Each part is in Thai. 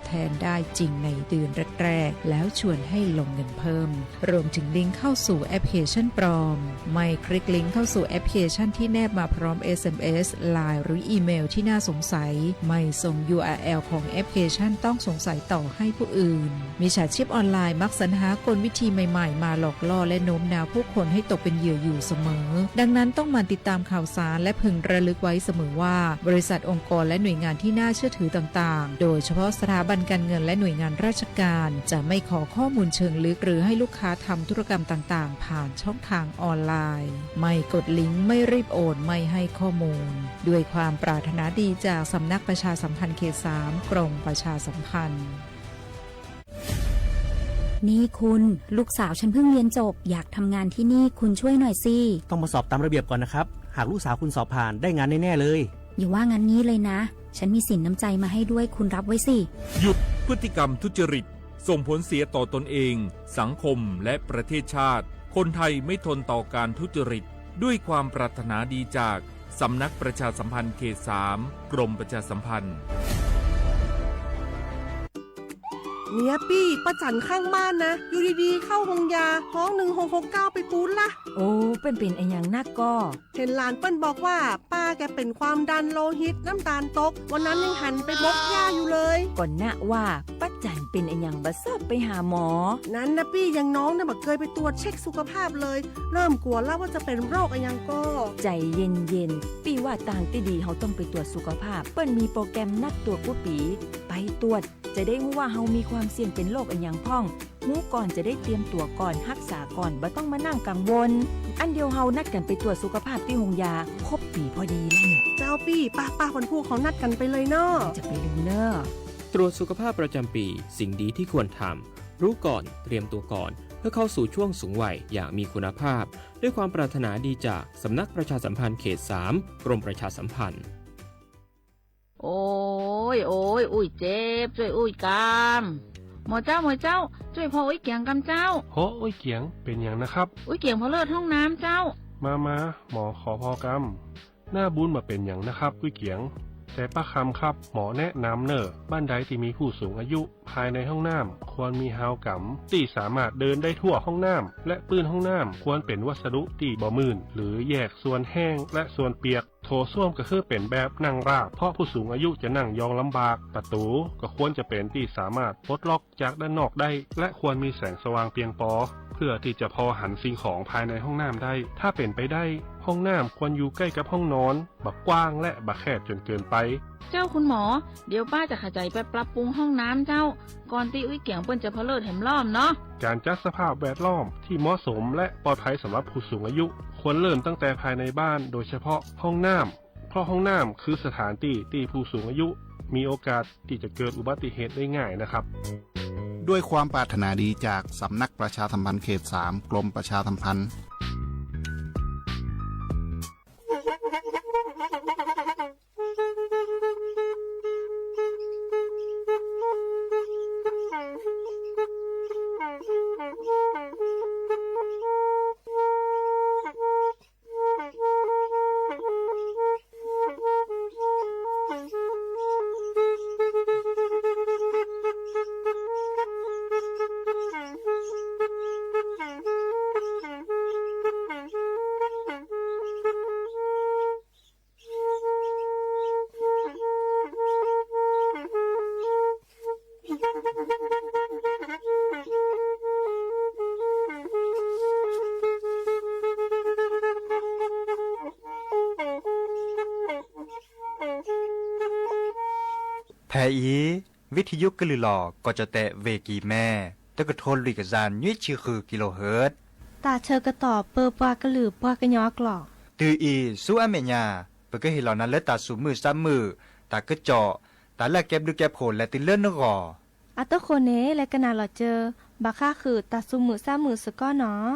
แทนได้จริงในเดือนแรกๆแล้วชวนให้ลงเงินเพิ่มรวมถึงลิงก์เข้าสู่แอปพลิเคชันปลอมไม่คลิกลิงก์เข้าสู่แอปพลิเคชันที่แนบมาพร้อม SMS LINE หรืออีเมลที่น่าสงสัยไม่ส่ง URL ของแอปพลิเคชันต้องสงสัยต่อให้ผู้อื่นมิจฉาชีพออนไลน์มักสรรหากลวิธีใหม่ๆมาหลอกล่อและโน้มน้าวผู้คนให้ตกเป็นเหยื่ออยู่เสมอดังนั้นต้องหมั่นติดตามข่าวสารและพึงระลึกไว้เสมอว่าบริษัทองค์กรและหน่วยงานที่น่าเชื่อถือต่างๆโดยเฉพาะสถาบันการเงินและหน่วยงานราชการจะไม่ขอข้อมูลเชิงลึกหรือให้ลูกค้าทำธุรกรรมต่างๆผ่านช่องทางออนไลน์ไม่กดลิงก์ไม่รีบโอนไม่ให้ข้อมูลด้วยความปรารถนาดีจากสำนักประชาสัมพันธ์เขต 3 กรมประชาสัมพันธ์นี่คุณลูกสาวฉันเพิ่งเรียนจบอยากทำงานที่นี่คุณช่วยหน่อยสิต้องมาสอบตามระเบียบก่อนนะครับหากลูกสาวคุณสอบผ่านได้งานแน่ๆเลยอย่าว่างั้นนี้เลยนะฉันมีสินน้ำใจมาให้ด้วยคุณรับไว้สิหยุดพฤติกรรมทุจริตส่งผลเสียต่อตนเองสังคมและประเทศชาติคนไทยไม่ทนต่อการทุจริตด้วยความปรารถนาดีจากสำนักประชาสัมพันธ์เขต 3 กรมประชาสัมพันธ์เนี่ยปี้ป้าจันข้างบ้านนะอยู่ดีๆเข้าห้องยาห้อง1669ไปปูนละโอ้เป็นไอ้อย่างนักก็เห็นหลานเปิ้นบอกว่าป้าแกเป็นความดันโลหิตน้ำตาลตกวันนั้นยังหันไปบกยาอยู่เลยก่อนนะว่าป้าจันเป็นไอ้อย่างบัดซอบไปหาหมอนั้นนะปี้ยังน้องนะบักเคยไปตรวจเช็คสุขภาพเลยเริ่มกลัวแล้วว่าจะเป็นโรคอะไรยังก็ใจเย็นๆปี้ว่าต่างที่ดีเขาต้องไปตรวจสุขภาพเปิ้นมีโปรแกรมนัดตรวจกู้ปีไปตรวจจะได้รู้ว่าเฮามีความเสี่ยงเป็นโรคอันยังพ่องรู้ก่อนจะได้เตรียมตัวก่อนรักษาก่อนบ่ต้องมานั่งกังวลอันเดียวเฮานัดกันไปตรวจสุขภาพที่โรงยาครบปีพอดีแล้วเนี่ยเจ้าปี้ป้าคนพูดเขานัดกันไปเลยเนาะจะไปดูเนาะตรวจสุขภาพประจำปีสิ่งดีที่ควรทำรู้ก่อนเตรียมตัวก่อนเพื่อเข้าสู่ช่วงสูงวัยอย่างมีคุณภาพด้วยความปรารถนาดีจากสำนักประชาสัมพันธ์เขต 3 กรมประชาสัมพันธ์โอ้ยอุ้ยเจ็บช่วยอุ้ยกามหมอเจ้าช่วยพออุ้ยเกียงกำเจ้าโหอุ้ยเกียงเป็นอย่างนะครับอุ้ยเกียงพอเลิศห้องน้ำเจ้ามาหมอขอพอกำหน้าบุญมาเป็นอย่างนะครับอุ้ยเกียงแต่ป้าคำครับหมอแนะนำเนอะบ้านใดที่มีผู้สูงอายุภายในห้องน้ำควรมีฮาวกัมที่สามารถเดินได้ทั่วห้องน้ำและปืนห้องน้ำควรเป็นวัสดุที่บ่มื่นหรือแยกส่วนแห้งและส่วนเปียกโถส้วมก็คือเป็นแบบนั่งราบเพราะผู้สูงอายุจะนั่งยองลำบากประตูก็ควรจะเป็นที่สามารถปลดล็อกจากด้านนอกได้และควรมีแสงสว่างเพียงพอเพื่อที่จะพอหันสิ่งของภายในห้องน้ำได้ถ้าเป็นไปได้ห้องน้ำควรอยู่ใกล้กับห้องนอนบักกว้างและบักแคบจนเกินไปเจ้าคุณหมอเดี๋ยวป้าจะขยายไปปรับปรุงห้องน้ำเจ้าก่อนที่อุ้ยเกียงเปิ้นจะพอเลิศแหมล้อมเนาะการจัดสภาพแวดล้อมที่เหมาะสมและปลอดภัยสำหรับผู้สูงอายุควรเริ่มตั้งแต่ภายในบ้านโดยเฉพาะห้องน้ำเพราะห้องน้ำคือสถานที่ผู้สูงอายุมีโอกาสที่จะเกิดอุบัติเหตุได้ง่ายนะครับด้วยความปรารถนาดีจากสำนักประชาสัมพันธ์เขต 3 กรมประชาสัมพันธ์แพอีวิทยุกลือหลอก็จะแตะเวกีแม่ตะกะทนลุยกะจานยุ้ยชื่อคือกิโลเฮิรตซ์ตาเชอกระต่อเปอปากระหลือปากระยอกหลอกตืออีสู้อเมญาเปก็เห็นเหล่านั้นและตาสูมือซ้ำมือตากระเจาะตาละแก็บดูแก็บโขนและติเลื่อนนกออัตโคเนและกะนาหลอเจอบาค่าคือตาสูมือซ้ำมือสก้อเนาะ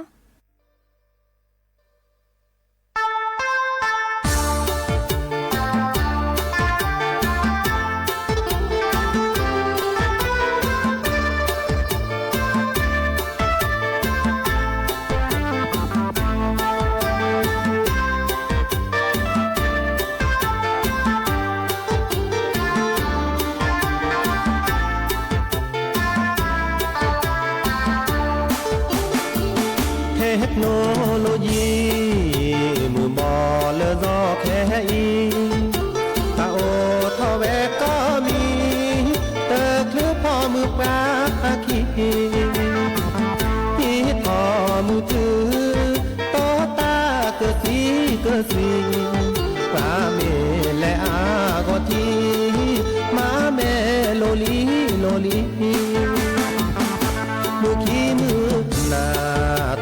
คโนโลยีมือบอเลอซอแค่อีตาโอทอแวก็มีเตอคลือพอมือปลาคีที่ทอมือถือโตตาเกิดสีปลาเมและอาก็ทีมาแม่โลลีมือขี้มือนา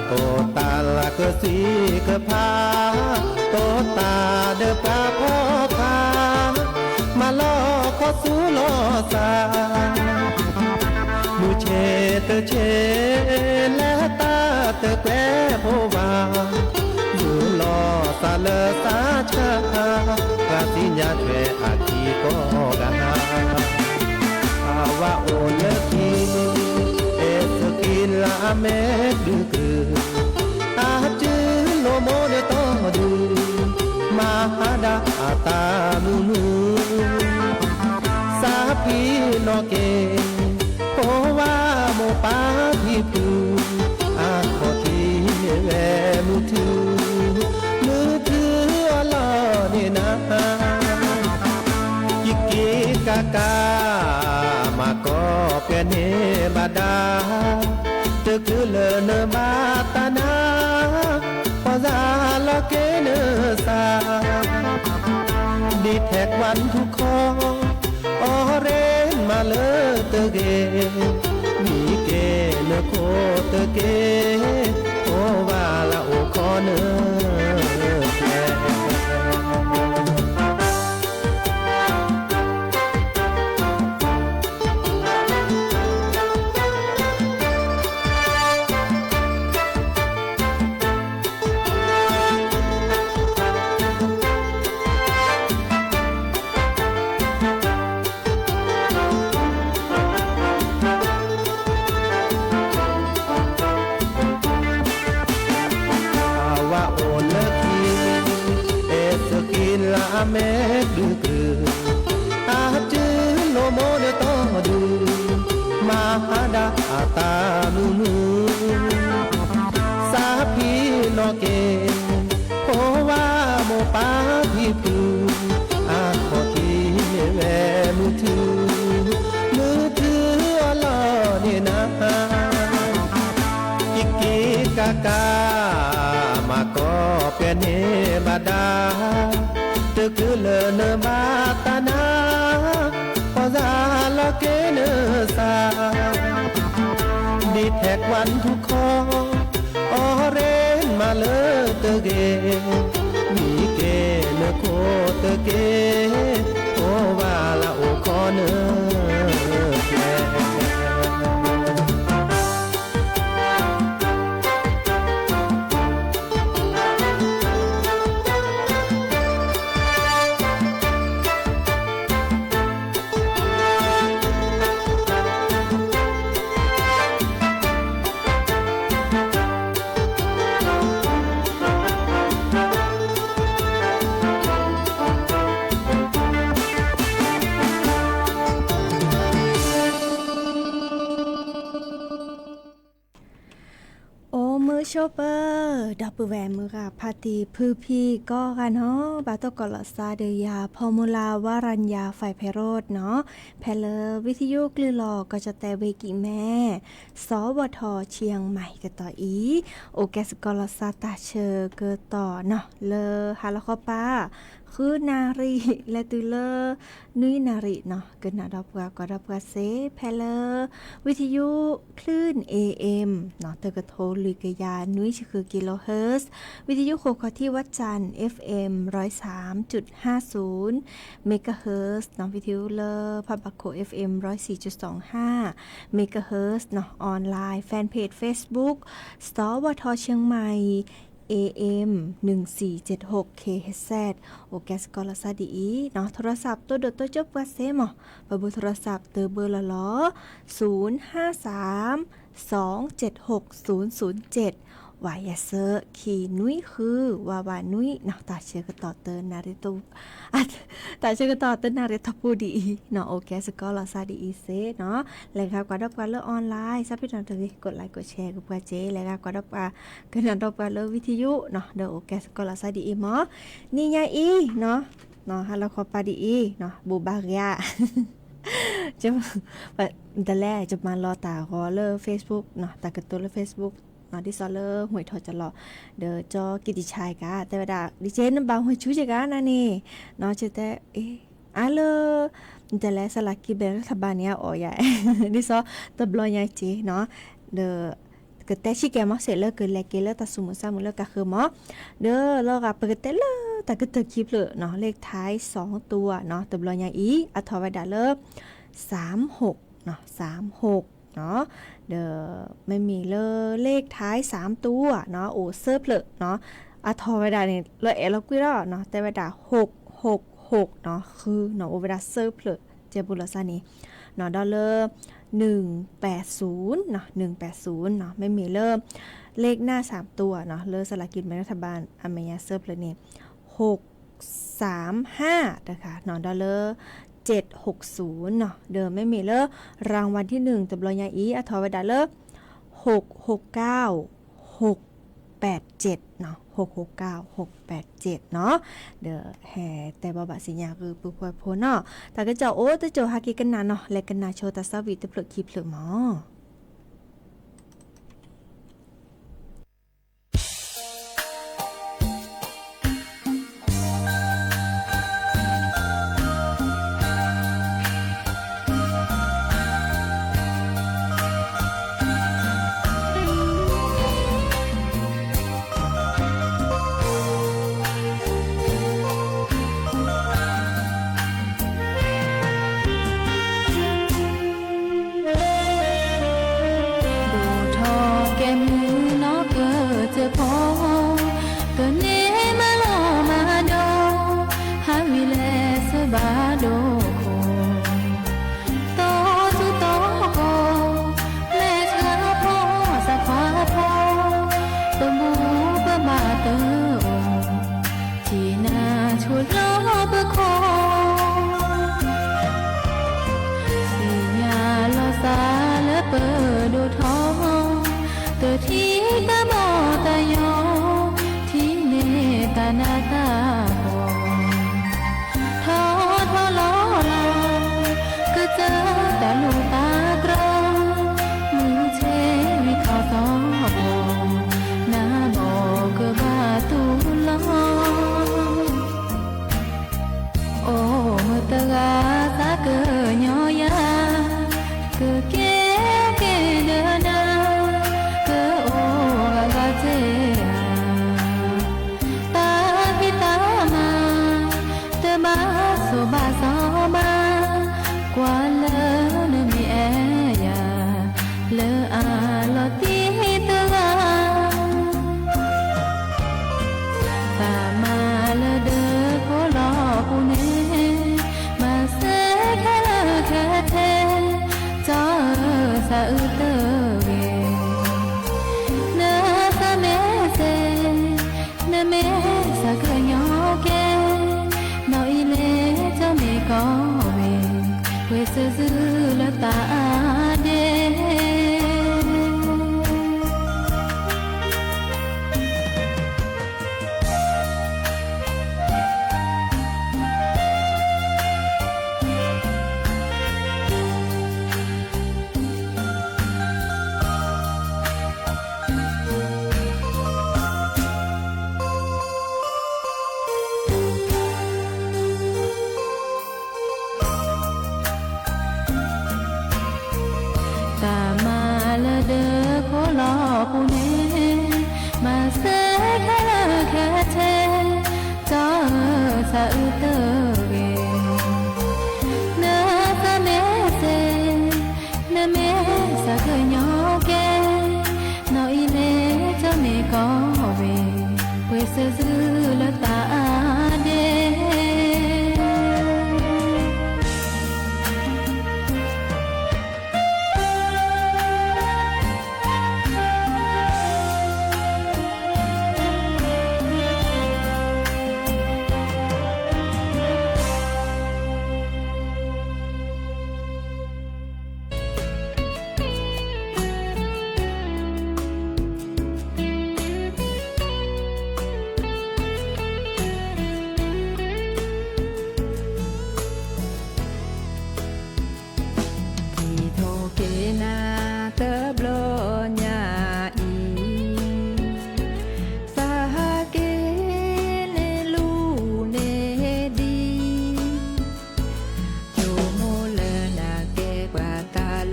โตตาละเกสีเกพาโตตาเดอปลาพ่อคามาล่อขอสู้ล่อสามือเชเตเชและตาเตแกวโพวามือล่อสาเลสาชากราสิญญาช่วยอาคีก็กาว่าโอเลกีเอสกินลาเมดูคืออาจือโลโมเนโตดูมาหาดาอาตามูสาพีโนเกโอว่าโมปาทีปูอาโคทีเวมือถือลอเนนากิกิกากามาก็เป็นเนบาดาตึกเลเนบาตานาพอซาลเกเนซาดีแท็กวันทุกคออเรนมาเลเตเกมีเกเนโคเตเกโอวาลาโอคอเนแพเมดูคืออาจือโลโมเนโตดูมาหาดาอาตามูสาพีโนเกโอว่าโมปาทีปูอาโคทีเวมือถือลอเนนากิกิกากามาก็เป็นเนบาดาตึกเลเนบาตานาพอซาลเกเนซาดีแท็กวันทุกคออเรนมาเลเตเกมีเกเนโคเตเกโอวาลาโอคอเนแพโชเปอร์ดับเบิลแวร์มือกับพาตีพือพี่ก็กันเนาะบาตกอลซาเดียพอมูลาวารัญญาไฟไพโรดเนาะแพลวิทยุกลือหลอก็จะแต่เวกิแม่สวทเชียงใหม่กันต่ออีโอแกสกอลซาตาเชอเกิดต่อเนาะเลฮาลคอป้าคือนารีและตุเลนุยนารีเนาะเกิดนาดับกว่าก็ดับกว่าเซแพลวิทยุคลื่น AM เนาะเตกโทลุยกยานุยคือกิโลเฮิรตซ์วิทยุโคคที่วัดจันทร์ FM 103.50 เมกะเฮิรตซ์เนาะวิทยุเลพับบักโค FM 104.25 เมกะเฮิรตซ์เนาะออนไลน์แฟนเพจ Facebook สวทเชียงใหม่ AM 1476 KHZ โอแกสกอลซาดีเนาะโทรศัพท์ตัวเดตัวจบว่าเซมอเบอร์โทรศัพท์เตอเบอร์ละล้อ053 276 007 วายาเซอขีนุ้ยคือวานุ้ยเนาะตาเชื่อก็ต่อเตินนาริตุตาเชื่อก็ต่อเตินนาริทปูดีเนาะโอเคสกอลอซาดีอีเซเนาะแล้วค่ะกว่าดับกันเลือกออนไลน์ซับพี่น้องตะกี้กดไลค์กดแชร์กับกว่าเจแล้วค่ะกว่าดับกันดับกันเลือกวิทยุเนาะเด้อโอเคสกอลอซาดีอีหมอนี่ยาอีเนาะฮาลาคอปาดีอีเนาะบูบากยาจะแต่แรกจะมารอตาขอเลิก Facebook เนาะตากระตุ้นเลิก Facebookที่ซอเลอร์หวยทอจะรอเดี๋ยวจอกิติชัยกะแต่ว่าดิเจนบางหวยชูจิกะนะนี่เนาะจะแต่เลแต่แล้วสลากกินแบ่งรัฐบาลเนี่ยอ๋อใหญ่ดิซอตบลอยใหญ่จีเนาะเดี๋ยวก็แต่ชิแกมอเสร็จแล้วก็แลกเกลตาสุมุซามุแล้วก็คือหมอเด้อเราก็เปิดแต่ละแต่ก็ตะคลิปเลยเนาะเลขท้าย2ตัวเนาะตบลอยใหญ่อีอัทวดาเล36เนาะ36เนาะเดี๋ยวไม่มีเลขท้าย3ตัวเนาะโอ้เซิร์ฟเลยเนาะอะทอเวลาเนี่ยเราเราคุยแล้วเนาะแต่เวลา666เนาะคือเนาะโอเวลาเซิร์ฟเลยเจบุลซานี่เนาะดอลลาร์180เนาะ180เนาะไม่มีเลขหน้า3ตัวเนาะสลากกินแบ่งรัฐบาลอเมริกาเซิร์ฟเลยนี่635นะคะเนาะดอลลาร์760เนาะเดิมไม่มีรางวัลที่1ตบลอยาอีอัทวดา669 687เนาะ669 687เนาะเด้อแห่แต่บ่บะสิญาคือปุพวยโพเนาะแต่ก็เจ้าโอ้ตะโจฮากิกันนาเนาะและกันนาโชตะซาวิตะเปลกคลิปเปลหมอ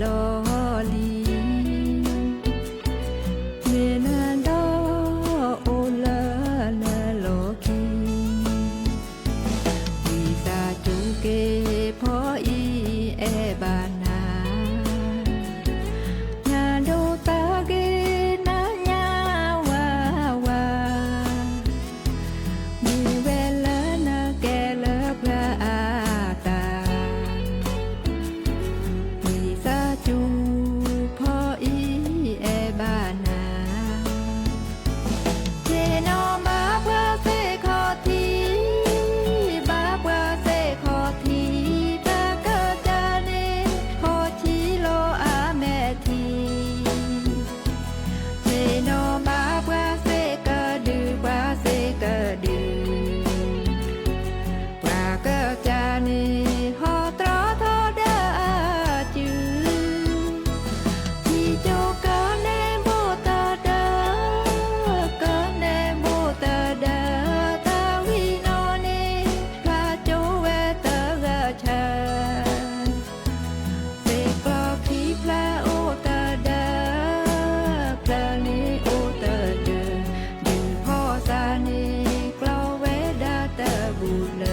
ลอลีเมนาดอโอลานาโลกีวิซาจุเกพออีเอบานาญาโดตาเกนาญาวาวามีเวลานาแกเลพระอาตาวิซาจุพออีเอบานาเจโนมาพระเสขอทีบาพระเสขอทีตาเกจาเนขอชีโลอาแม่ทีเจโนมาพระเสกะดือพระเสกะดือพระเกจาเนหอตรอทอดาจือที่โจกะเนโบตาดากะเนโบตาดาตาวิโนเนพระโจเวตะกะชาเสกลอคีพระโอตาดาพระเนโอตาเดดือพ่อสาเนกลอเวดาตะบุเล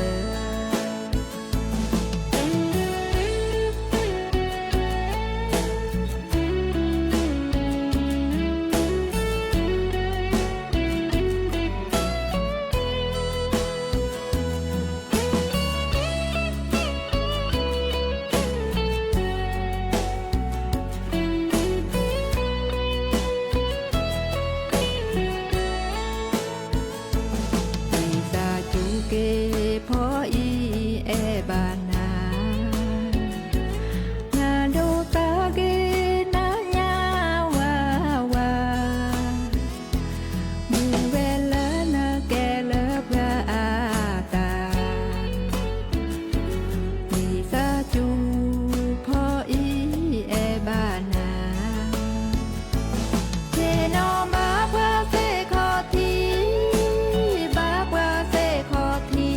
วิซาจุเกพออีเอบานาญาโดตาเกนาญาวาวามีเวลานาแกเลพระอาตาวิซาจุพออีเอบานาเจโนมาพระเสขอทีบาพระเสขอที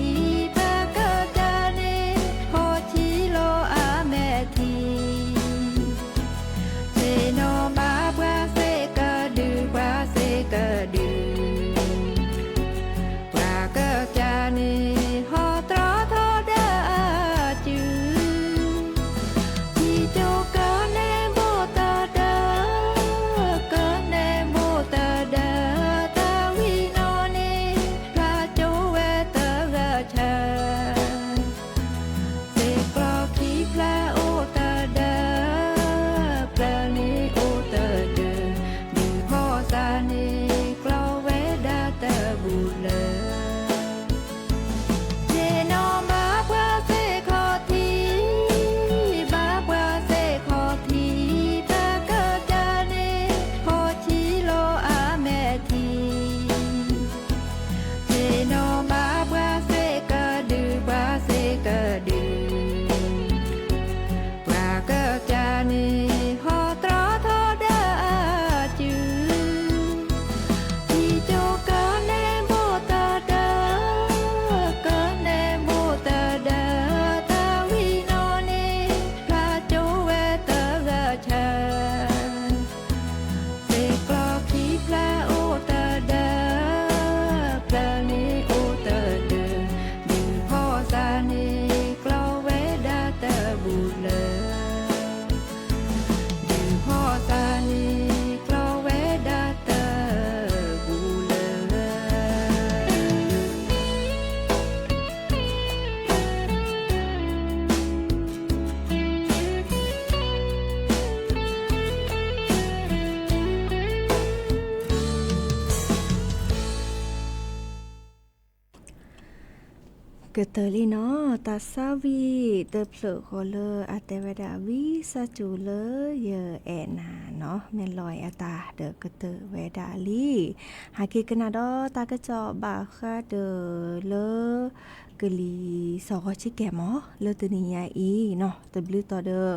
ตาเกจาเนขอชีโลอาแม่ทีเจโนมาพระเสกะดือพระเสกะดือพระเกจาเนหอตรอทอดาจือที่โจกะเนโบตาดากะเนโบตาดาตาวิโนเนพระโจเวตะกะชาเสกลอคีพระโอตาดาพระเนโอตาเดดือพ่อสาเนกลอเวดาตะบุเลเจโนมาพระเสขอทีบาพระเสขอทีตาเกจาเนขอชีโลอาแม่ทีเจโนมาพระเสกะดือพระเสกะดือพระเกจาเนหอตรอทอดาจือที่โจกะเนโบตาดากะเนโบตาดาตาวิโนเนพระโจเวตะกะชาเสกลอคีพระโอตาดาพระเนโอตาเดดือพ่อสาเนกลอเวดาตะบุเลดือพ่อสาเนกลอเวดาตะบุเล เกิดเตอรี่เนาะตาซาวีเตอเพลโคเลอาเตเวดาวิซาจูเลเยแอนาเนาะแม่นลอยอาตาเดอกเตอเวดาลีหากิกนาดอตากะจอบาคาเดเลกะลีสอชิแกมอเลตนิยาอีเนาะตะบลือต่อเดอ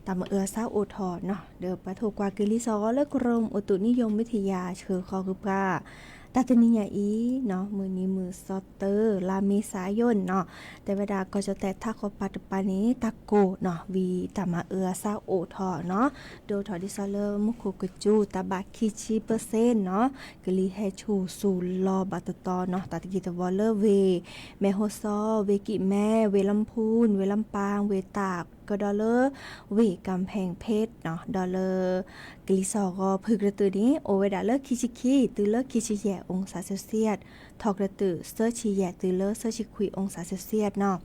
ตามเอือซาโอทอเนาะเดอปะโทกว่ากะลีสอเลกรมอุตุนิยมวิทยาเชอคอคือปา ตัดนิยาอีเนาะมือนี้มือซอตเตอร์ลาเมษายนเนาะแต่เวลาก็จะแต่ถ้าเขาปัจจุบันนี้ตะโกเนาะวีตามาซาโอทอเนาะโดทอดิซอเลอร์มุคุกจูตาบาคิชิเปอร์เซ็นต์เนาะกลีให้ชูสูลอบัตตอเนาะตัดกิตวอลเลอร์เวแมโฮซอเวกิแม่เวลำพูนเวลำปางเวตากก็ดอลเลอร์เวกำแพงเพชรเนาะดอลเลอร์กลีซอก็พึกระตือนี้โอเวดาเลอร์คิชิคิตือเลอร์คิชิแยองศาเซลเซียสทอกระตือเซอร์ชิแยตือเลอร์เซอร์ชิคุยองศาเซลเซียสเนาะ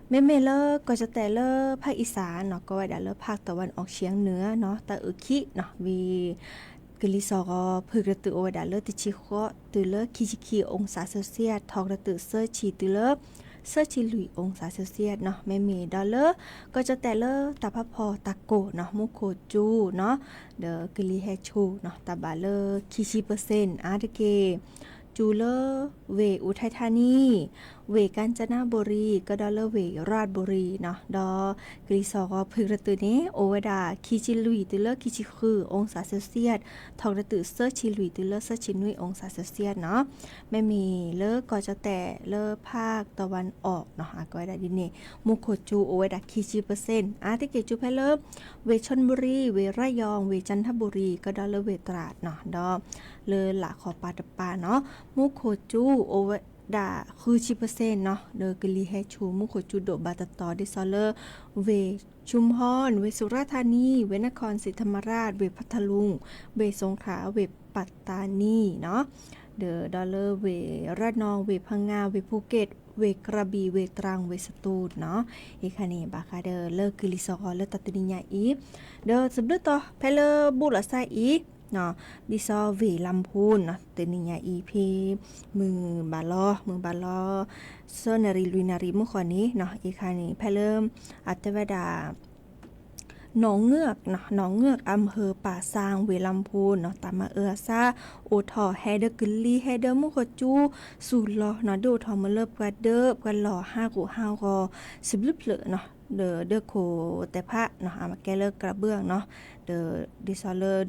เมเลอร์ก็จะแต่เลอร์ภาคอีสานเนาะก็ไว้ดาเลอร์ภาคตะวันออกเฉียงเหนือเนาะตะอึคิเนาะวีกลีซอก็พึกระตือโอเวดาเลอร์ติชิโคตือเลอร์คิชิคิองศาเซลเซียสทอกระตือเซอร์ชิตือเลอร์เซอร์ชิลุยองศาเซลเซียสเนาะไม่มีดอลลาร์ก็จะแต่เลอร์ตาพะพอตะโกเนาะมุโคจูเนาะเดอกลีเฮชูเนาะตาบาเลอร์คิชิเปอร์เซ็นต์อาร์ตเกจูเลอร์เวอุทัยธานีเวกาญจนบุรีก็ดอลเลอร์เวราชบุรีเนาะดอกรีซอก็พึกระตือนี้โอเวดาคิชิลุยตือเลอร์คิชิคือองศาเซลเซียสทอกระตือเซอร์ชิลุยตือเลอร์เซอร์ชินุยองศาเซลเซียสเนาะไม่มีเลอก็จะแต่เลอภาคตะวันออกเนาะก็ได้ดิเนมุโคจูโอเวดาคิชิเปอร์เซ็นต์อาร์ติเกจูเพเลอร์เวชลบุรีเวระยองเวจันทบุรีก็ดอลเลอร์เวตราดเนาะดอเลอหละขอปาตะปาเนาะมุโคจูโอเวดาคือชิเปอร์เซ็นต์เนาะเดอกลีให้ชูมุโคจูโดบาตตอดิซอเลอร์เวชุมพรเวสุราษฎร์ธานีเวนครศรีธรรมราชเวพัทลุงเวสงขลาเวปัตตานีเนาะเดอดอลเลอร์เวระนองเวพังงาเวภูเก็ตเวกระบี่เวตรังเวสตูลเนาะอีกคันนี้บาคาเดอเลอกลิซอเลตัตติญาอีเดอสบดุต่อเพลบุลาไซอีเนาะดิซอเวลำพูนเนาะเตนิญาอีพีมือบาลอโซนาริลุยนาริมุขอนี้เนาะอีกคันนี้เพลอัตเวดาหนองเงือกเนาะหนองเงือกอำเภอป่าซางเวลำพูนเนาะตามมาซาโอทอแฮเดอร์กลีแฮเดอร์มุขจูสูลอเนาะโดทอมาเลิบกว่าเดิบกันหล่อ5กู5ก็สิบลึบเลเนาะเดอโคแต่พระเนาะอามาแกเลอร์กระเบื้องเนาะเดอดิซอเลอร์เ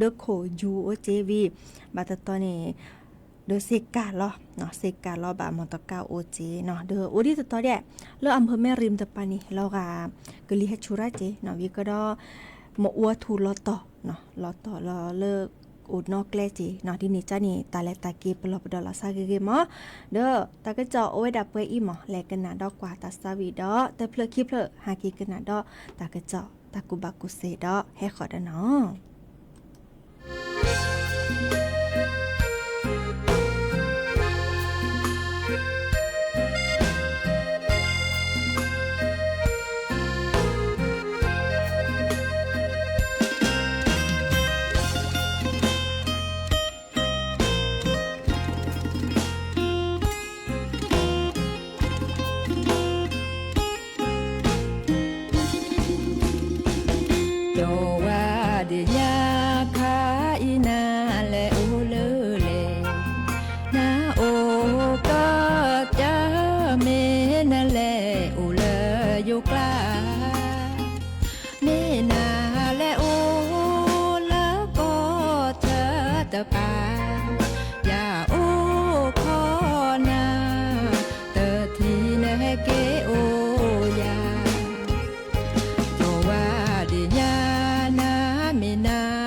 ดอโคยูโอเจวีบาตตอนี่เดอเซกาลอเนาะเซกาลอบามอตกาโอเจเนาะเดอโอดิตตอเดะเลออำเภอแม่ริมตะปานี่เรากากลีฮัชูราเจเนาะวิก็ดอมออัวทูลอตอเนาะลอตอลอเลิกอุดนอกแกลจีเนาะที่นี่จ้านี่ตาแลตาเกปลอปดอลาซาเกมอเด้อตากะจอโอไว้ดับเปอีหมอแลกันนาดอกกว่าตาซาวีดอแต่เพลอคิเพลอหากีกันนาดอตากะจอตากุบากุเซดอให้ขอดะเนาะนา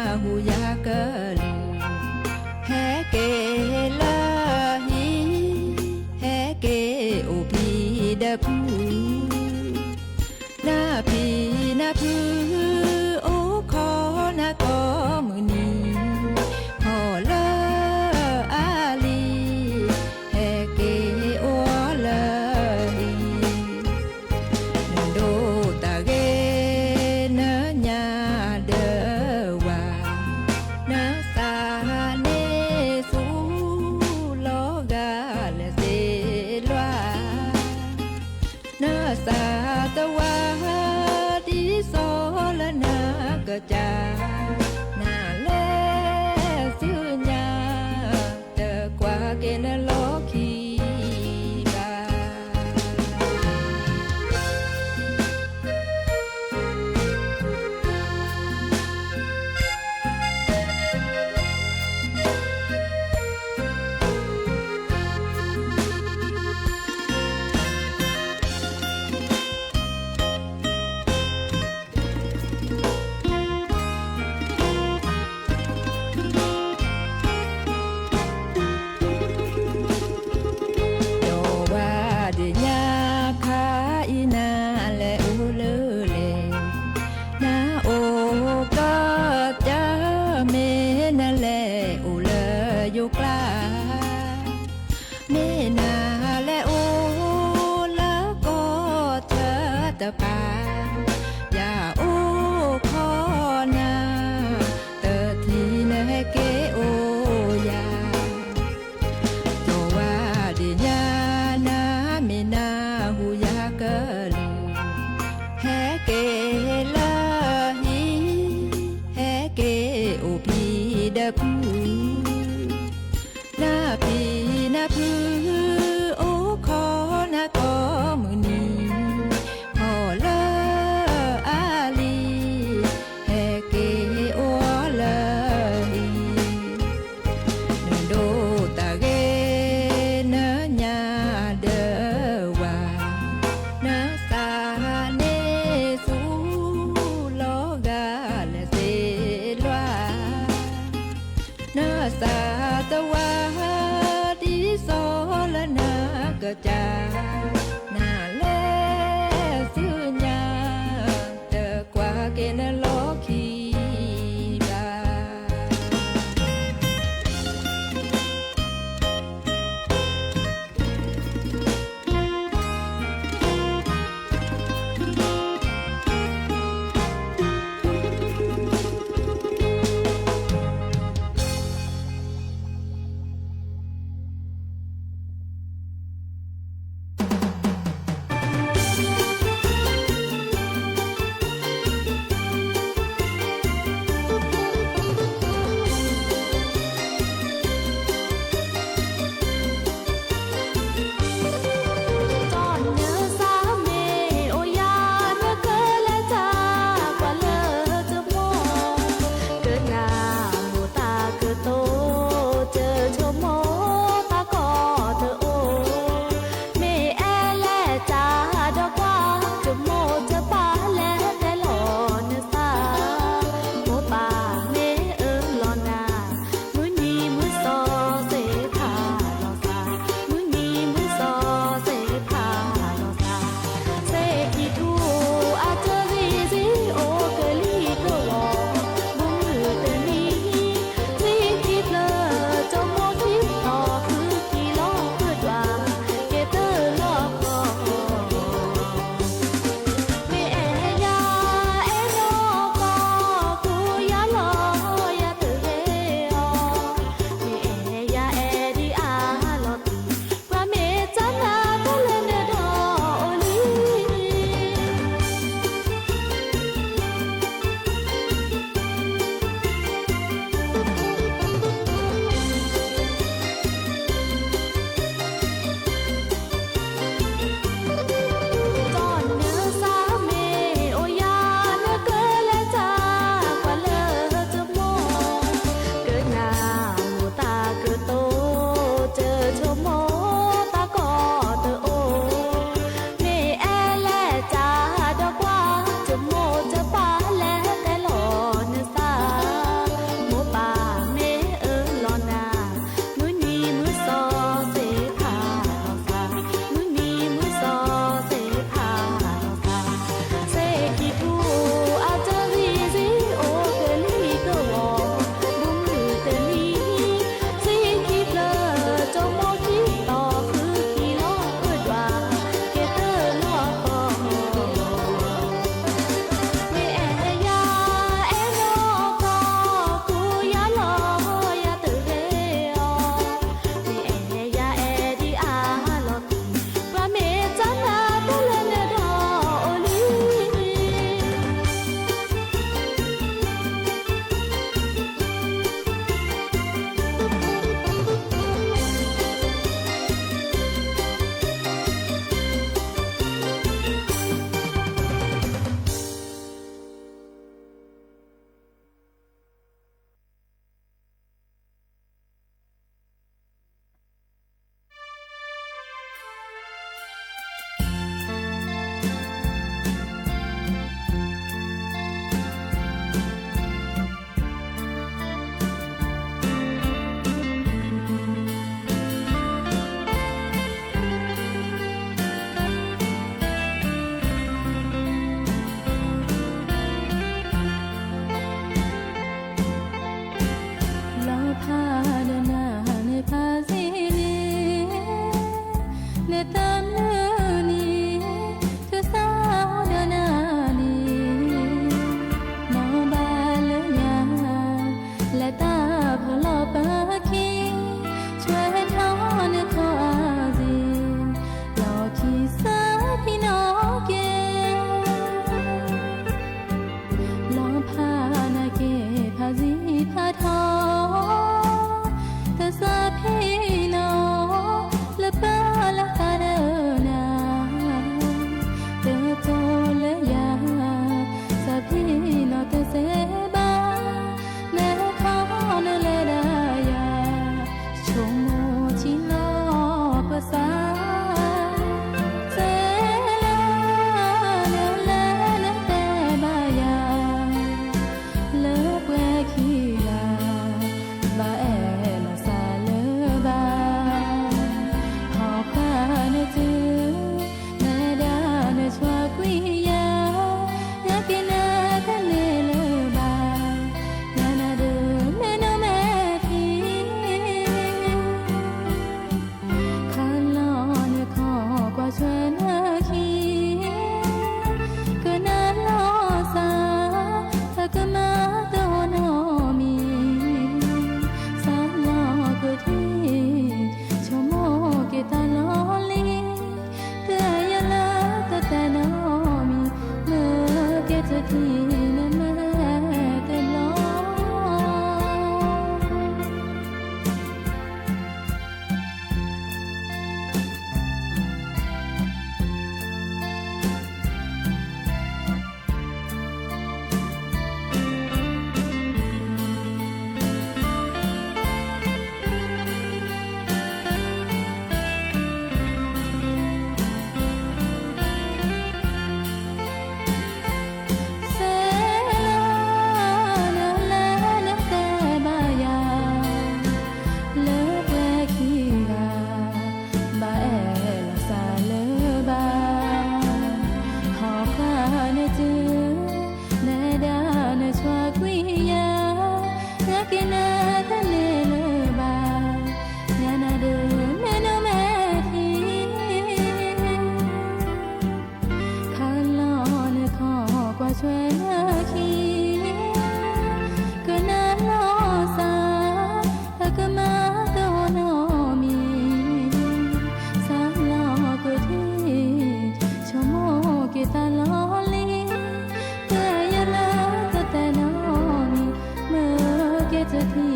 จะที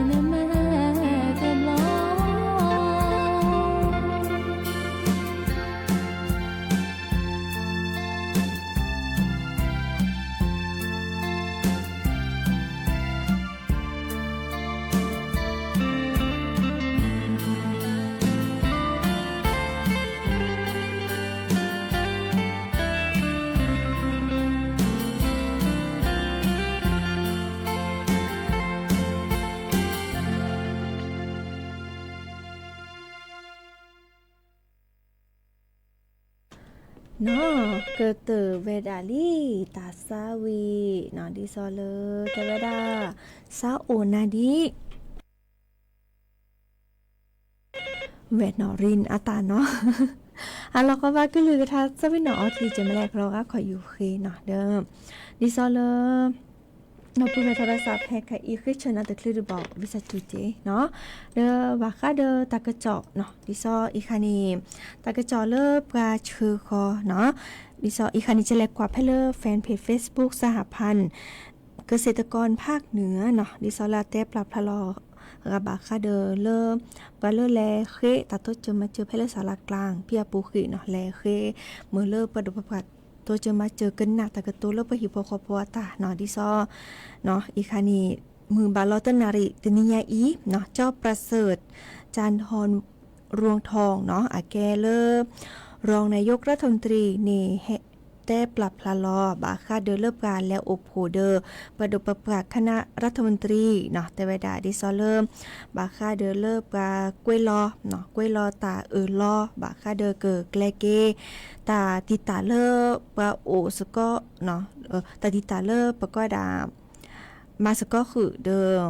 นะแม่แก้มล้อเนาะเกิดเตอเวดาลีตาซาวีเนาะดิซอเลเตเวดาซาโอนาดิเวดนอรินอาตาเนาะเราก็ว่าก็เลยกระทัดจะไม่หนอทีจะมาแลกเราก็ขออยู่เคเนาะเดิมดิซอเลเราพูดในโทรศัพท์แฮกค่ะอีคือชนะตะคลือบอกวิสัจุเจเนาะเดอว่าค่าเดอตากระจอกเนาะดิซออีคานีตากระจอกเลิกปลาชื่อคอเนาะดิซออีคานีจะแลกกว่าให้เลิกแฟนเพจ Facebook สหพันธ์เกษตรกรภาคเหนือเนาะดิซอลาเตปรับพลอระบาค่าเดอเลิกปลาเลิกแลเคตาโตจะมาเจอให้เลิกสารกลางเปียปูขีเนาะแลเคเมื่อเลิกประดุประพัดตัวจะมาเจอกันหนักแต่กระตัวเลิกไปหิวพอคอปัวตาเนาะดิซอเนาะอีคานีมือบาลอตนาริตนิยาอีเนาะเจ้าประเสริฐจันทรรวงทองเนาะอาแกเลรองนายกรัฐมนตรีเนแต่ปรับพลาลอบาค่าเดอเลิกการแล้วอบโหเดอประดประกาศคณะรัฐมนตรีเนาะแต่เวลาดิซอเริ่มบาค่าเดอเลิกกากล้วยลอเนาะกล้วยลอตาลอบาค่าเดอเกิดแกลเกตาติตาเลิกปาโอสก็เนาะตาติตาเลิกปก็ดามาสก็คือเดิม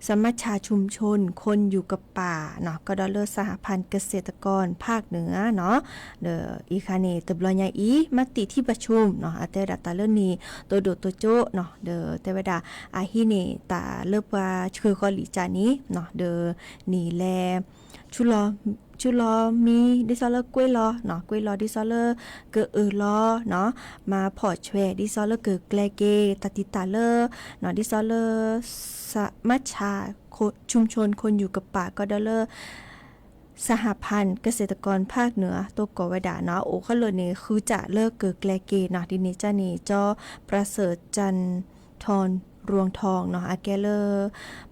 สมัชชาชุมชนคนอยู่กับป่าเนาะก็ดอลเลอร์สหพันธ์เกษตรกรภาคเหนือเนาะเดออีคาเนตบลอยาอีมติที่ประชุมเนาะอาเตดาตาเลนีตัวโดตัวโจเนาะเดอเตวดาอาฮิเนตาเลิกว่าคือคอลิจานี้เนาะเดอนี่แลชุลอมีดิซอลเลอร์กล้วยลอเนาะกล้วยลอดิซอลเลอร์เกอลอเนาะมาพอช่วยดิซอลเลอร์เกแกลเกตติตาเลอเนาะดิซอลเลอร์สมัชชาชุมชนคนอยู่กับป่าก็ดอลเลอร์สหพันธ์เกษตรกรภาคเหนือตัวก่อวดาเนาะโอเขาเลยนี่คือจะเลิกเกิดแกลเกเนาะดินี้จ้านี่จอประเสริฐจันทรรวงทองเนาะอาแกเลอร์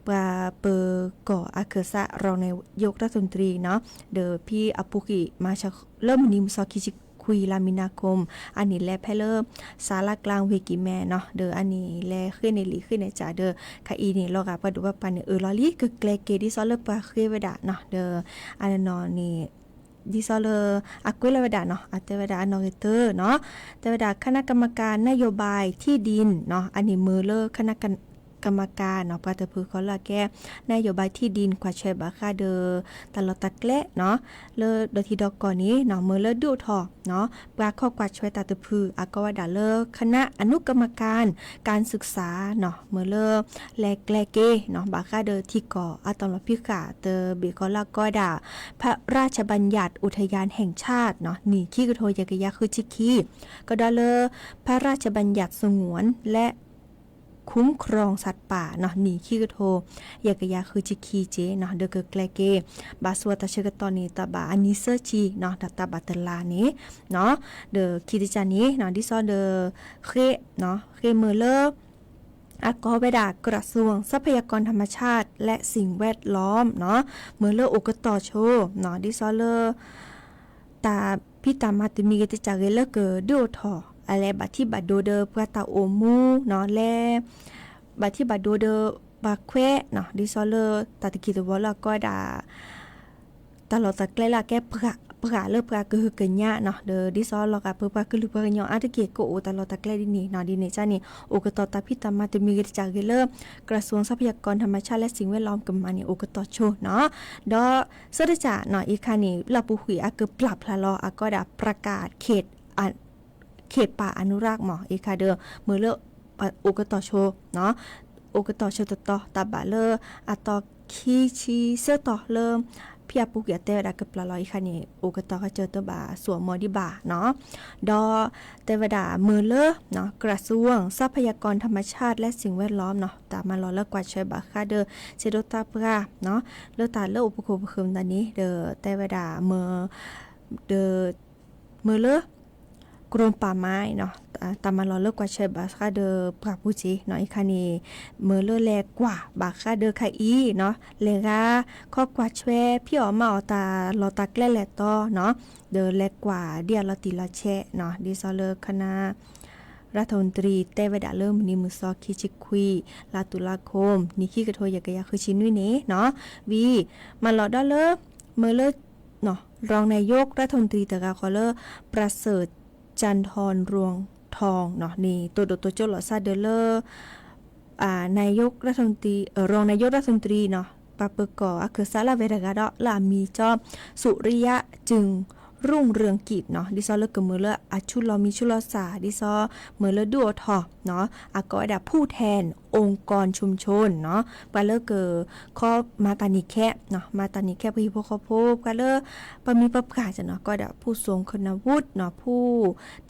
ปาเปอร์ก่ออาเคซะรองนายกรัฐมนตรีเนาะเดอพี่อปุกิมาชเริ่มนิมซอคิจิคุยลามินาคมอันนี้แลแพเลอร์สารกลางเวกิแมเนาะเดออันนี้แลขึ้นในลีขึ้นในจ่าเดอคาอีนี่ลอกาปดูว่าปันลอลีคือแกลเกดิซอลเลอร์ปาเคเวดาเนาะเดออันนอนี่ดิซอลเลอร์อกุลเวดาเนาะอัตเวดานอเตอร์เนาะเตวดาคณะกรรมการนโยบายที่ดินเนาะอันนี้มือเลอร์คณะกรรมการเนาะปาตะพือเขาละแก้นโยบายที่ดินกว่าเชบาคาเดอตลอดตะแกละเนาะเลอโดยที่ดอกก่อนนี้เนาะมือเลอดูทอเนาะปลาข้อกว่าช่วยตาตะพืออากวดาเลอคณะอนุกรรมการการศึกษาเนาะมือเลอแลแกลเกเนาะบาคาเดอที่ก่ออะตอมพิกาเตอเบกอลากอดาพระราชบัญญัติอุทยานแห่งชาติเนาะนี่ขี้กระโทยกะยะคือชิคีก็ดาเลอพระราชบัญญัติสงวนและคุ้มครองสัตว์ป่าเนาะหนีขี้กระโทยากะยาคือจิคีเจเนาะเดอเกแกลเกบาสวตาเชกตอนีตาบาอันนี้เซอร์จีเนาะตาบาตลานี้เนาะเดอคิดิจานี้เนาะดิซอเดอเคเนาะเคเมเลอร์อากอเวดากระทรวงทรัพยากรธรรมชาติและสิ่งแวดล้อมเนาะเมเลอร์โอกตอโชเนาะดิซอเลอร์ตาพิตามาติมีกติจาเกเลเกดูทออะไรบัตที่บัตโดเดอร์ปะตาโอมูเนาะแลบัตที่บัตโดเดอร์บาแควเนาะดิซอเลอร์ตาตะกี้ตัวละก็ดาตลอดตะแกลละแกประกาศเลิกประกาศคือเกินยะเนาะเดอดิซอลละกะเปิปะคือประญออาตะเกโกโอตลอดตะแกลดินี่เนาะดิเนจ้านี่โอกตอตาพิตามาตมีกจากเลิกกระทรวงทรัพยากรธรรมชาติและสิ่งแวดล้อมกำมานี่โอกตอโชเนาะดอเสดจ่าเนาะอีคานี่ลาปุหุยอะเกปรับพลาลออะก็ดาประกาศเขตป่าอนุรักษ์หมอเอคาเดอร์มือเลโอกตอโชเนาะโอกตอโชตตอตาบะเลอะตอคีชีเซตอเล พี่ปุกอย่าเตดากับปลาลอยค่ะนี่โอกตอก็เจอตัวบาสวมมอดิบาเนาะดอเตวดามือเลอเนาะกระทรวงทรัพยากรธรรมชาติและสิ่งแวดล้อมเนาะตามมารอเลิกกว่าช่วยบาค่าเดอเซโดตาปราเนาะเลือตาเลืออุปโภคบริโภคตอนนี้เดอเตวดามือเดอมือเลอกรมป่าไม้เนาะตามมารอเลิกกว่าช่วยบาค่าเดอปราผู้จีเนาะอีกค่ะนี่มือเลอแลกว่าบาค่าเดอค่ะอีเนาะเลกาข้อกว่าช่วยพี่ออกมาเอาตาลอตาแกล้แลต่อเนาะเดอแลกกว่าเดียลติละแชเนาะดิซอเลอคณะรัฐมนตรีเตวดาเริ่มนิมุซอคิชิคุยลาตุลาคมนิคิกะโทยากะยาคือชินวิเนเนาะวีมาลอดอเลอเมื่อเลอเนาะรองนายกรัฐมนตรีตะกาคอเลอประเสริฐจันทรรวงทองเนาะนี่ตัวโดตัวโจหลอซาเดเลอร์นายกรัฐมนตรีรองนายกรัฐมนตรีเนาะปะเปกออะคือซาลาเวรากาดอลามีจอบสุริยะจึงรุ่งเรืองกิจเนาะดิซอเลกมือเลอะชุลอมีชุลสาดิซอมือเลดูทอเนาะอากอดาผู้แทนองค์กรชุมชนเนาะปะเลเกอข้อมาตานิแคเนาะมาตานิแคพี่พวกเขาพบกะเลปะมีประกาศจ้ะเนาะก็ดาผู้ทรงคุณวุฒิเนาะผู้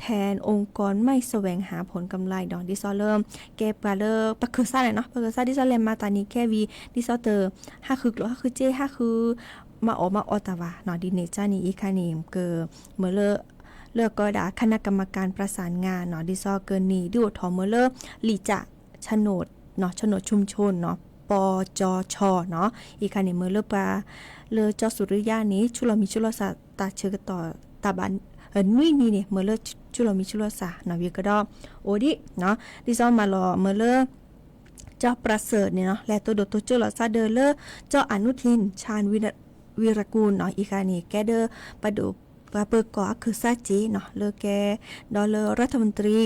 แทนองค์กรไม่แสวงหาผลกำไรเนาะดิซอเริ่มแกปะเลปะคือซ่าเนาะปะคือซ่าดิซอเลมาตานิแควีดิซอเตอห้าคือหรือห้าคือเจห้าคือมาออกมาออตาวาเนาะดิเนจานี่อีคานิมเกอเมื่อเลือกก็ดาคณะกรรมการประสานงานเนาะดิซอเกินนี่ดูทอเมื่อลีจะโฉนดเนาะโฉนดชุมชนเนาะปจชเนาะอีคานิเมื่อปลาจอสุริยานี้ชุลมีชุลสาตาเชือต่อตาบันนุ้ยนี่เนี่ยเมื่อชุลมีชุลสาเนาะวิกดอโอดิเนาะดิซอมารอเมื่อเจ้าประเสริฐเนี่ยเนาะและตัวโดตัวเจ้าหลอซาเดอเจ้าอนุทินชาญวีรกูลเนาะอีกานี่แกเดอประดูว่าเปิดก่อคือซาจีเนาะเลอแกดอลรัฐมนตรี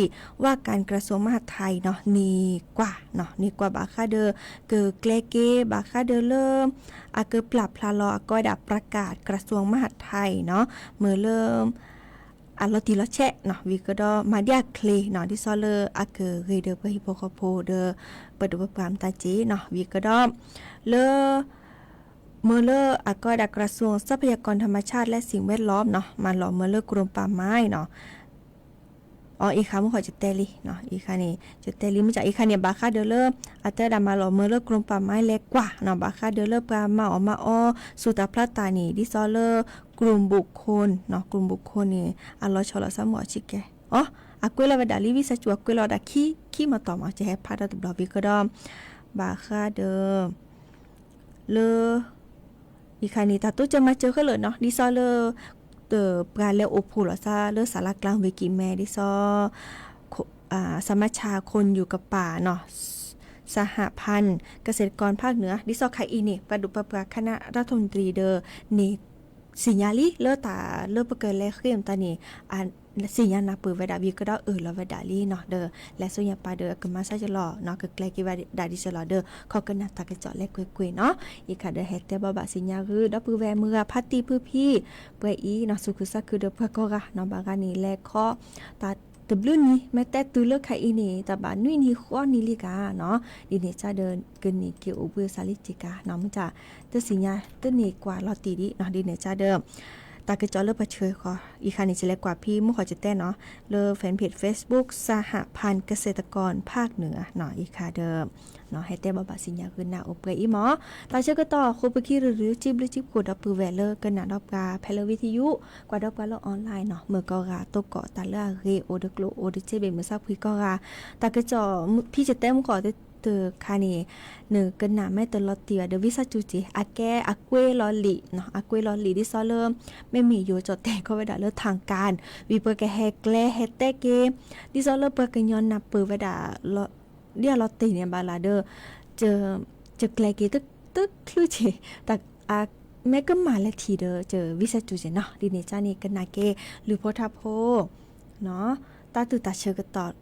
ว่าการกระทรวงมหาดไทยเนาะนี่กว่าเนาะนี่กว่าบาคาเดอเกิดแกลเกบาคาเดอเริ่มอาเกิดปรับพลาลอก็ดับประกาศกระทรวงมหาดไทยเนาะเมื่อเริ่มอัลลอติละแชะเนาะวิกดอมาเดียเคลเนาะที่ซอเลอาเกเรเดอร์ฮิโปคาโพเดอเปิดอุปกรณ์ตาจีเนาะวิกดอเลอเมื่อเลออากอดกระทรวงทรัพยากรธรรมชาติและสิ่งแวดล้อมเนาะมาหล่อเมื่อเลอกรมป่าไม้เนาะอีคามุขอจะเตลิเนาะอีคานี่จะเตลิมาจากอีคานี่บาคาเดอเลออัตดามาหล่อเมื่อเลอกรมป่าไม้เล็กกว่าเนาะบาคาเดอเลอปลามาออกมาสุตาพระตานีดิซอเลอกลุ่มบุคคลเนาะกลุ่มบุคคลนี่อัลลอฮ์ชอลซะหมอชิแกอากุลาเวดาลิวิสจัวกุลาดาคีมาต่อมาจะให้พาดตบดอบิกดอมบาคาเดอเลอีคานี่ตาตุจะมาเจอเขาเลยเนาะดิซอเลปลาเลโอพูลซาเลสารกลางเวกิแมดิซอสมัชชาคนอยู่กับป่าเนาะสหพันธ์เกษตรกรภาคเหนือดิซอไคอีนี่ประดุปปราคณะรัฐมนตรีเดอนี่สิญญาลิเลตาเลปเกเลเข้มตานี่สิญญานาปือเวดาบีก็ได้แล้วเวดาลีเนาะเดอและสุญญาปาเดอก็มาซะจะหล่อเนาะก็แกลกิวดาดิสลอเดอเขาก็น่าตากระเจาะเล็กกุยๆเนาะอีกค่ะเดอเฮตเตบะสิญญาคือดอปือแวมือพัตติพื้พี่เปอีเนาะสุคือซะคือเดอเพื่อก็กะเนาะบางนี้แลข้อตาตบลุนี่แม้แต่ตุเลไคอีนี่ตาบานุยนี่ข้อนี่ลิกาเนาะดิเนจะเดินเกินนี่เกี่ยวอุบซาลิจิกาเนาะมันจะตสิญญาตนี่กว่าลอติดิเนาะดิเนจะเดิมตากระจอเลือกประเชยขออีกคันนี้จะเล็กกว่าพี่มุขอจะเต้นเนาะเลือกแฟนเพจ Facebook สหพันธ์เกษตรกรภาคเหนือเนาะอีกค่ะเดิมเนาะให้เต้บะสิญญาขึ้นหน้าอบเกยอีหมอตาเชื่อก็ต่อคูปกี้หรือจิบหรือจิบกดดับปือแวเลอร์กันหนาดอกกาแพลวิทยุกว่าดอกกาโลออนไลน์เนาะเมื่อกอกาตกเกาะตาเลือเรโอเดกโลโอเดเจเบมือซับคุยกอกาตากระจอพี่จะเต้มุขอเตอคานี่เนื้อกันหนาแม่ตลอดเตียเดวิซาจูจิอาแกอาเกวลอลีเนาะอาเกวลอลีดิซอเริ่มไม่มีอยู่จอดแต่ก็เวดาเลิกทางการวีเปอร์แกแฮกแลแฮตเตเกดิซอเริ่มเปอร์กันย้อนนับเปอร์เวดาเดียลอตีเนี่ยบาลาเดอร์เจอแกลเกตึกคลื่นเฉแต่แม่ก็มาและทีเดอเจอวิซาจูจิเนาะดิเนจานี่กันนาเกหรือโพธาโพเนาะตาตื่นตาเชอกระตอด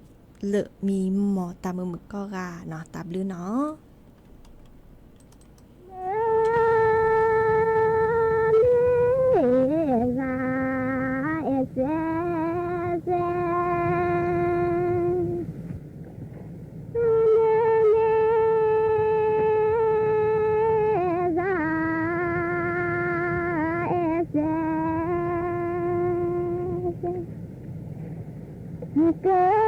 เลมีหมอตามือมึกก็กาเนาะตาบลือเนาะ Good.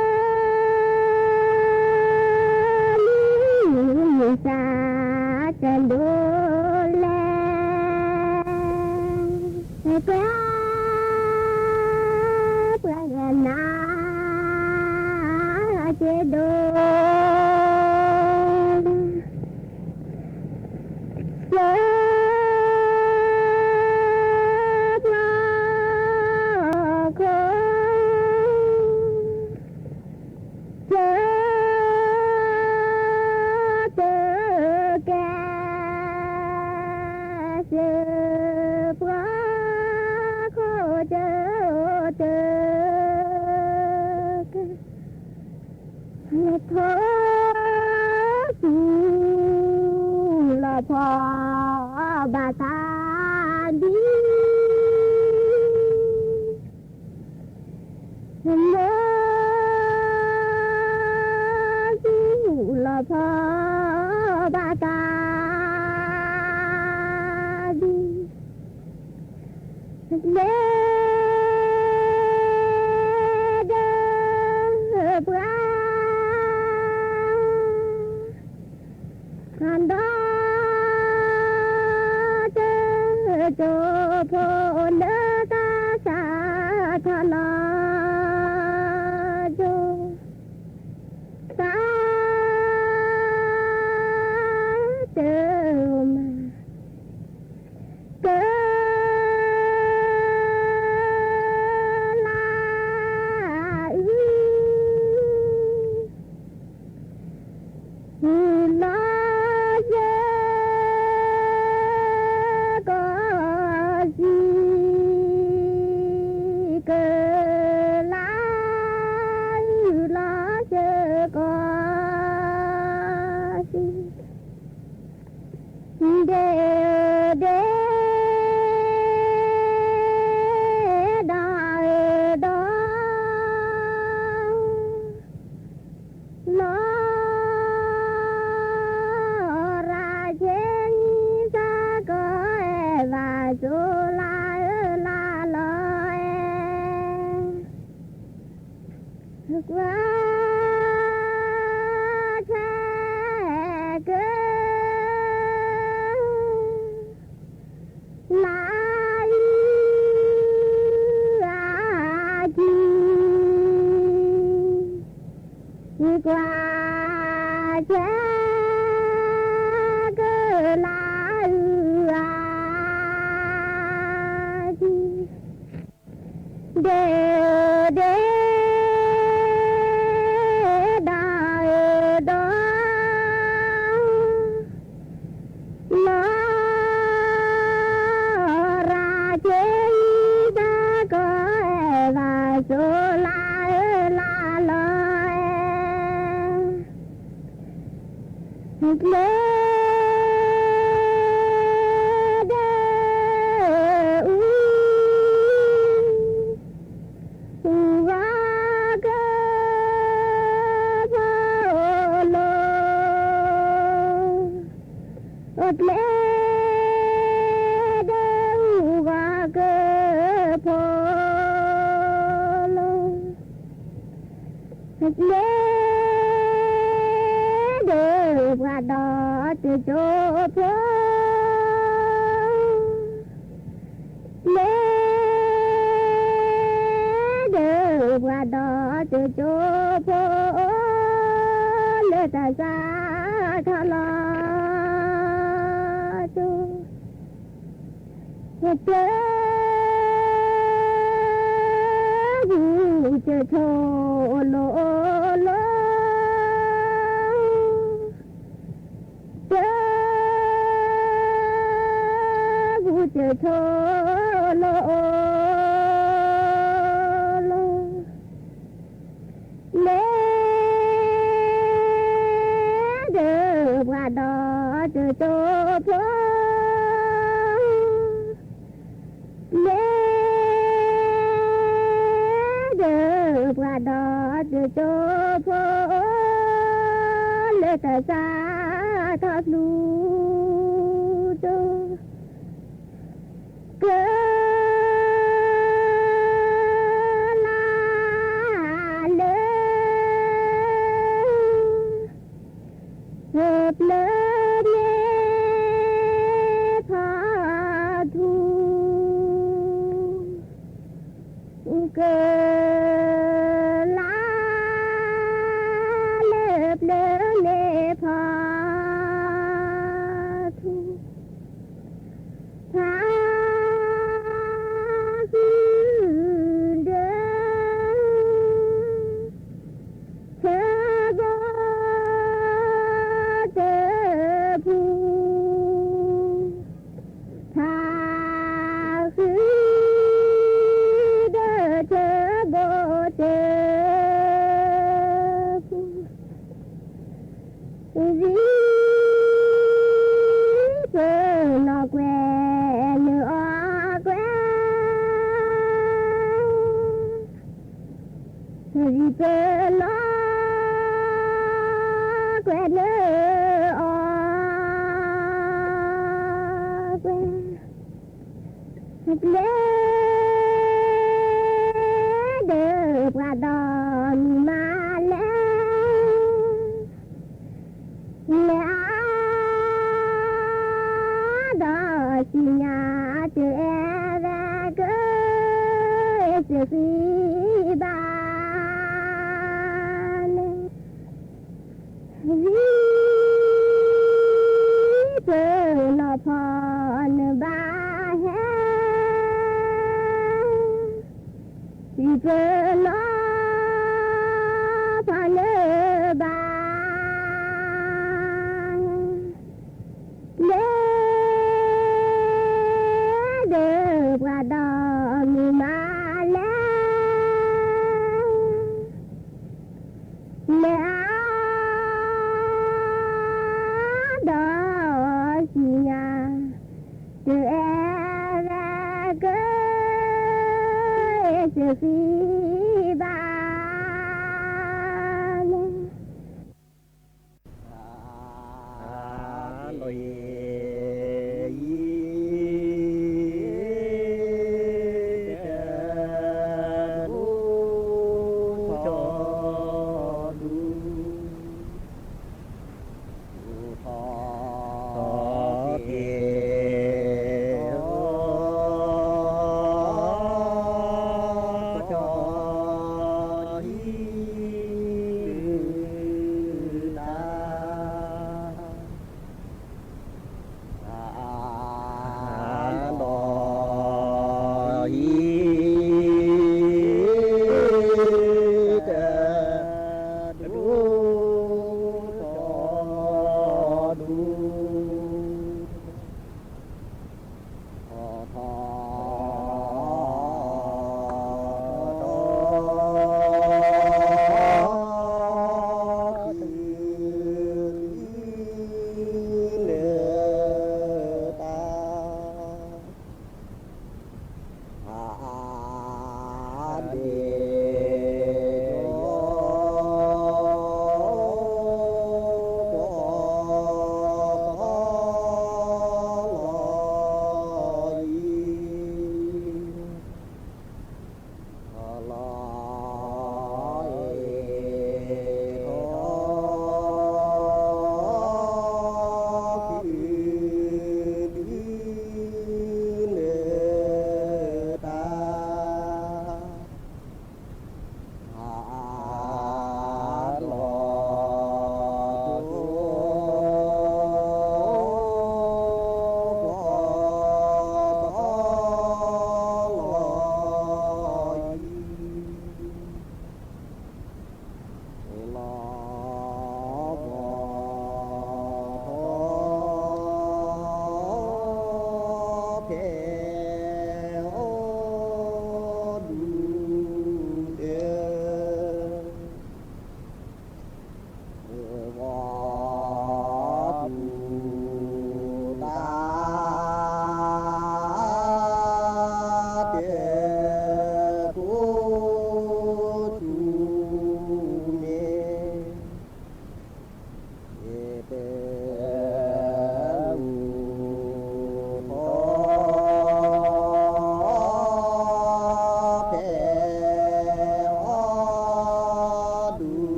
อ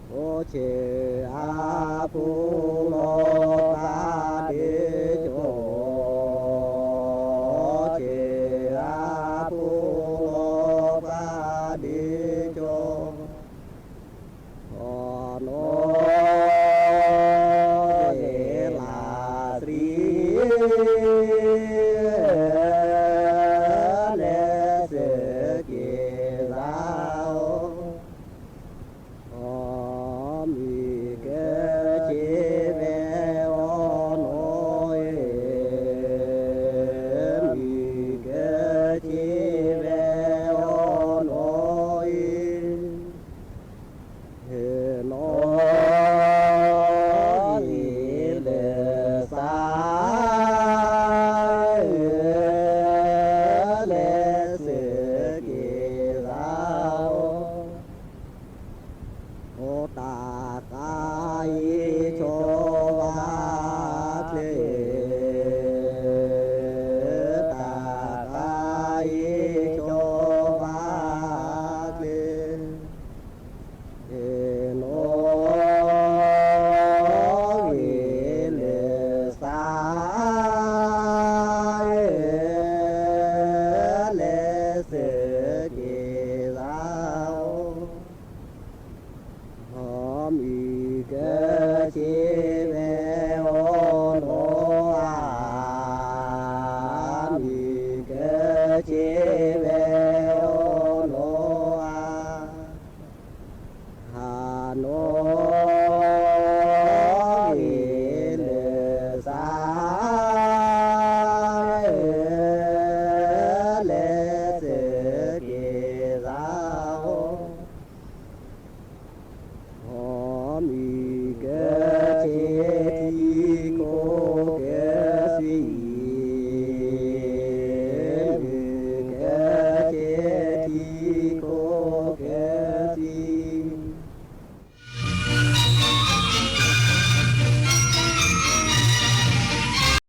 โอเชอาภูโลกาเดโจเชอาภูโลกาเดโจโอโนเยลาตรีเลเสเกลาโอมีเกจิเวโอโนเยมีเกจิเวโอโนเยเฮโนเลสาเลเสเกลาโอตากายโชวาเทตากายโชวาเทเอโนเลสาเลเสเกลาหอมีเกจิเวโอโนอามีเกจิเวโอโนอาฮาโน